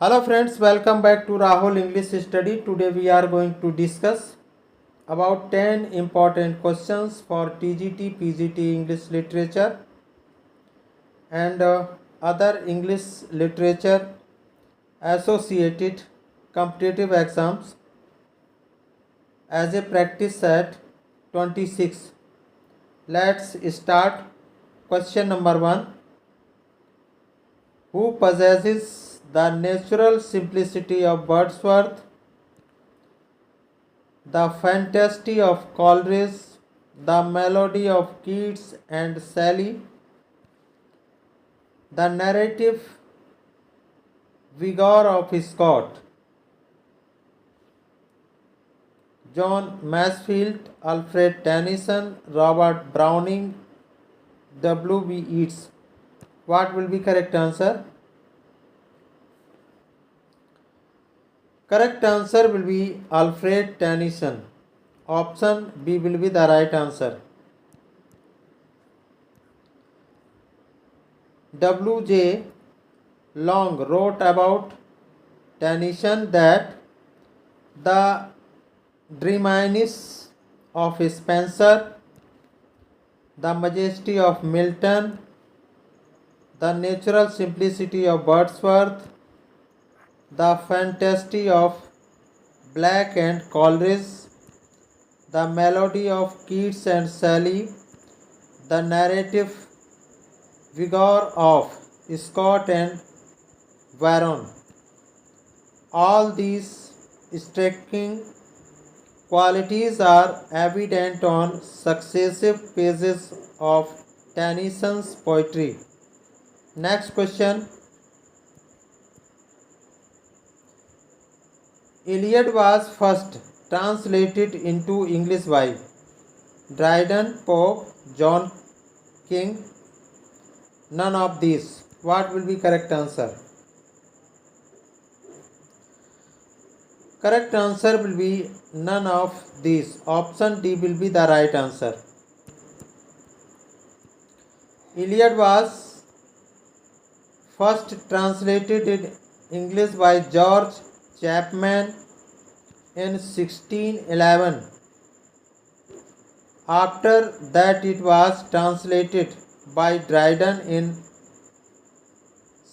Hello friends, welcome back to Rahul English Study. Today we are going to discuss about 10 important questions for TGT, PGT English Literature and other English Literature associated competitive exams as a practice set 26. Let's start. Question number 1. Who possesses the natural simplicity of Wordsworth, the fantasy of Coleridge, the melody of Keats and Shelley, the narrative vigor of Scott? John Masefield, Alfred Tennyson, Robert Browning, W.B. Yeats. What will be correct answer? Correct answer will be Alfred Tennyson. Option B will be the right answer. W.J. Long wrote about Tennyson that the dreaminess of Spenser, the majesty of Milton, the natural simplicity of Wordsworth, the fantasy of Black and Coleridge, the melody of Keats and Shelley, the narrative vigor of Scott and Byron. All these striking qualities are evident on successive pages of Tennyson's poetry. Next question. Iliad was first translated into English by Dryden, Pope, John King. None of these. What will be correct answer? Correct answer will be none of these. Option D will be the right answer. Iliad was first translated in English by George Chapman in 1611. After that it was translated by Dryden in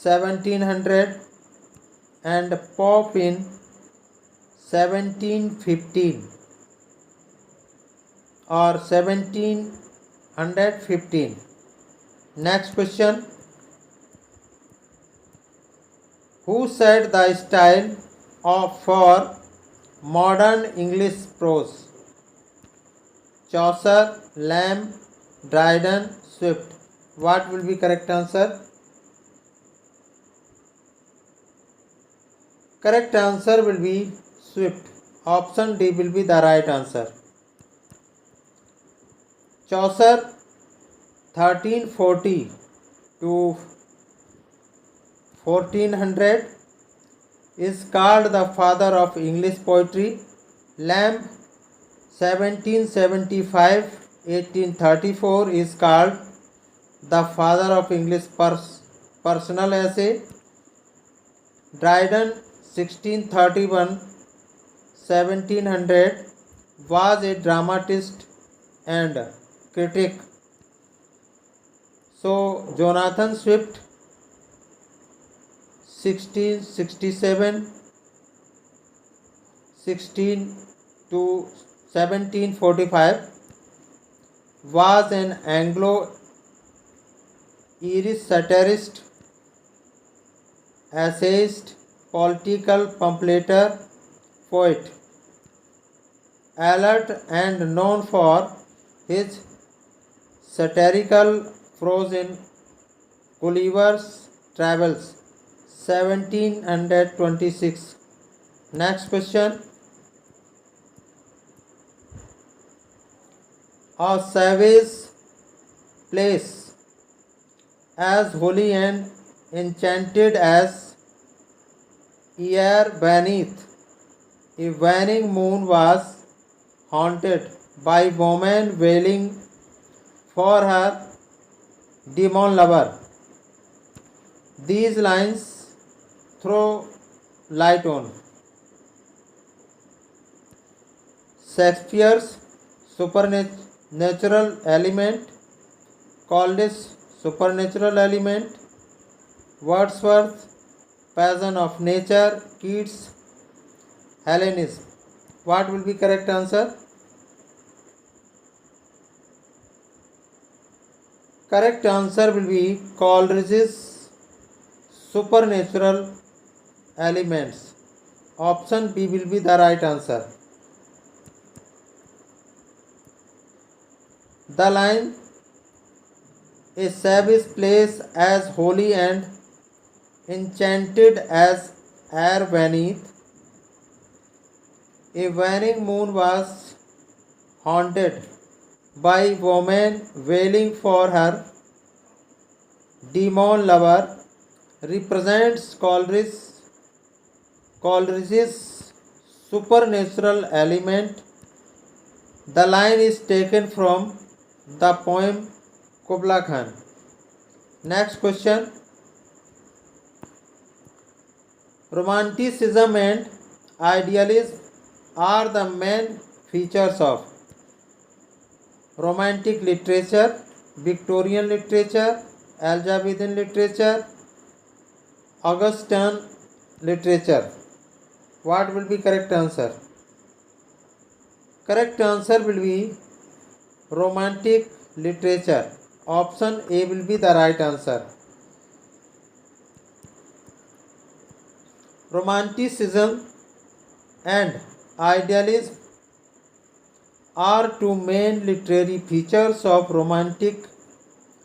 1700 and Pope in 1715 or 1715. Next question. Who set the style for modern English prose? Chaucer, Lamb, Dryden, Swift. What will be correct answer? Correct answer will be Swift. Option D will be the right answer. Chaucer 1340 to 1400 is called the father of English poetry. Lamb 1775-1834 is called the father of English personal essay. Dryden 1631-1700 was a dramatist and critic. So Jonathan Swift 1667 to 1745 was an Anglo-Irish satirist, essayist, political pamphleteer, poet, alert and known for his satirical prose in Gulliver's Travels 1726. Next question. A savage place as holy and enchanted as air beneath a waning moon was haunted by women wailing for her demon lover. These lines throw light on. Shakespeare's supernatural element, called as supernatural element. Wordsworth, passion of nature. Keats, Hellenism. What will be correct answer? Correct answer will be Coleridge's supernatural elements. Option B will be the right answer. The line, a savage place as holy and enchanted as air beneath, a waning moon was haunted by women wailing for her demon lover, represents Coleridge's supernatural element. The line is taken from the poem Kubla Khan. Next question. Romanticism and idealism are the main features of Romantic literature, Victorian literature, Elizabethan literature, Augustan literature. What will be correct answer? Correct answer will be Romantic literature. Option A will be the right answer. Romanticism and idealism are two main literary features of Romantic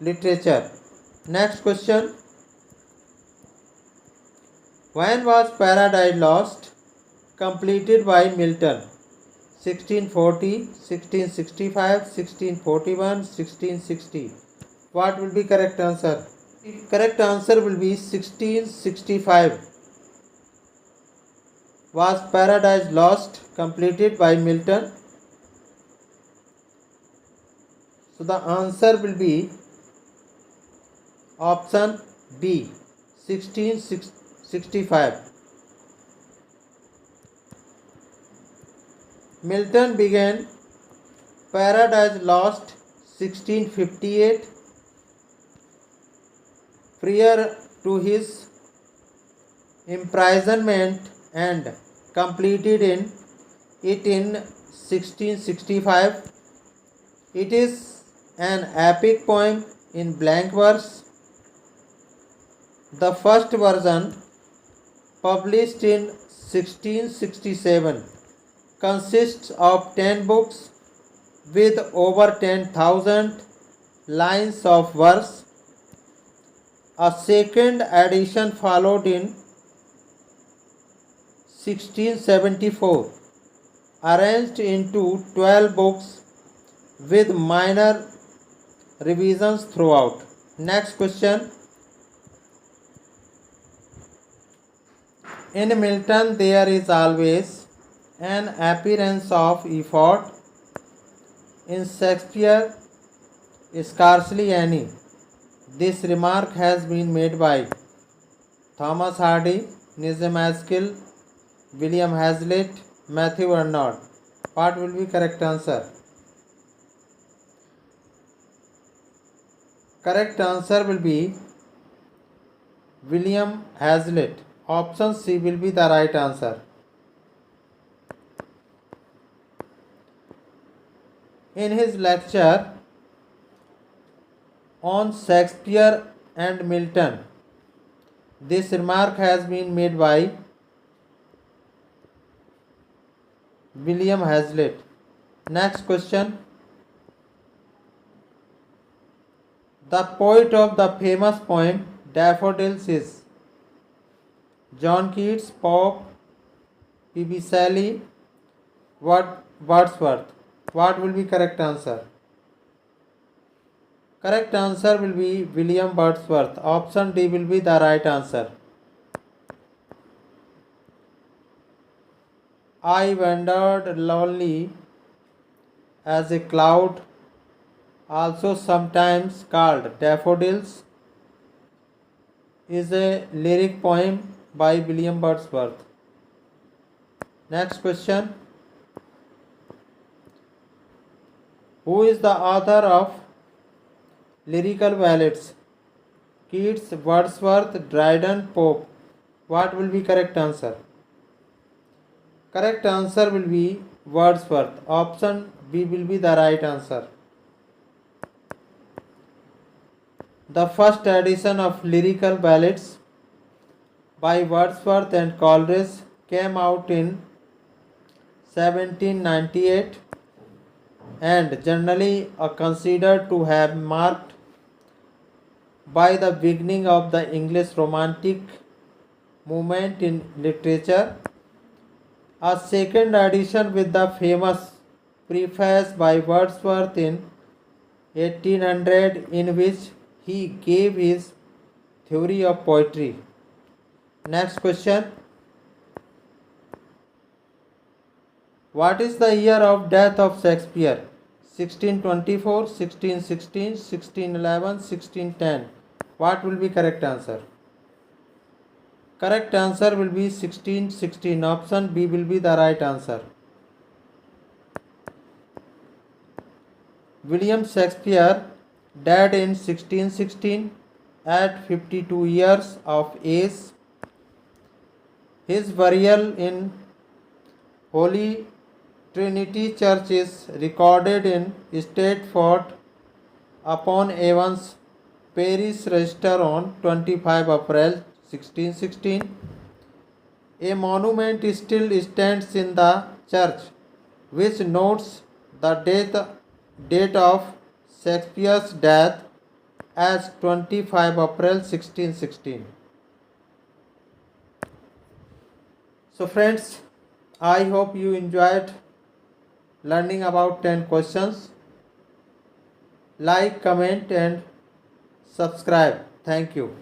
literature. Next question. When was Paradise Lost completed by Milton? 1640, 1665, 1641, 1660. What will be correct answer? Correct answer will be 1665. Was Paradise Lost completed by Milton? So the answer will be option B, 1665. Milton began Paradise Lost 1658. Prior to his imprisonment and completed it in 1665. It is an epic poem in blank verse. The first version, published in 1667, consists of 10 books with over 10,000 lines of verse. A second edition followed in 1674, arranged into 12 books with minor revisions throughout. Next question. In Milton, there is always an appearance of effort. In Shakespeare, scarcely any. This remark has been made by Thomas Hardy, Nizam Haskell, William Hazlitt, Matthew Arnold. What will be correct answer? Correct answer will be William Hazlitt. Option C will be the right answer. In his lecture on Shakespeare and Milton, this remark has been made by William Hazlitt. Next question. The poet of the famous poem Daffodils is John Keats, Pope, P.B. Shelley, Wordsworth. What will be correct answer? Correct answer will be William Wordsworth. Option D will be the right answer. I wandered lonely as a cloud, also sometimes called Daffodils, is a lyric poem by William Wordsworth. Next question. Who is the author of lyrical ballads? Keats, Wordsworth, Dryden, Pope. What will be correct answer? Correct answer will be Wordsworth. Option B will be the right answer. The first edition of lyrical ballads by Wordsworth and Coleridge came out in 1798 and generally are considered to have marked by the beginning of the English Romantic movement in literature. A second edition with the famous preface by Wordsworth in 1800 in which he gave his theory of poetry. Next question. What is the year of death of Shakespeare? 1624, 1616, 1611, 1610. What will be correct answer? Correct answer will be 1616. Option B will be the right answer. William Shakespeare died in 1616 at 52 years of age. His burial in Holy Trinity Church is recorded in Stratford upon Avon Parish Register on 25 April 1616. A monument still stands in the church which notes the date of Shakespeare's death as 25 April 1616. So friends, I hope you enjoyed learning about 10 questions. Like, comment and subscribe. Thank you.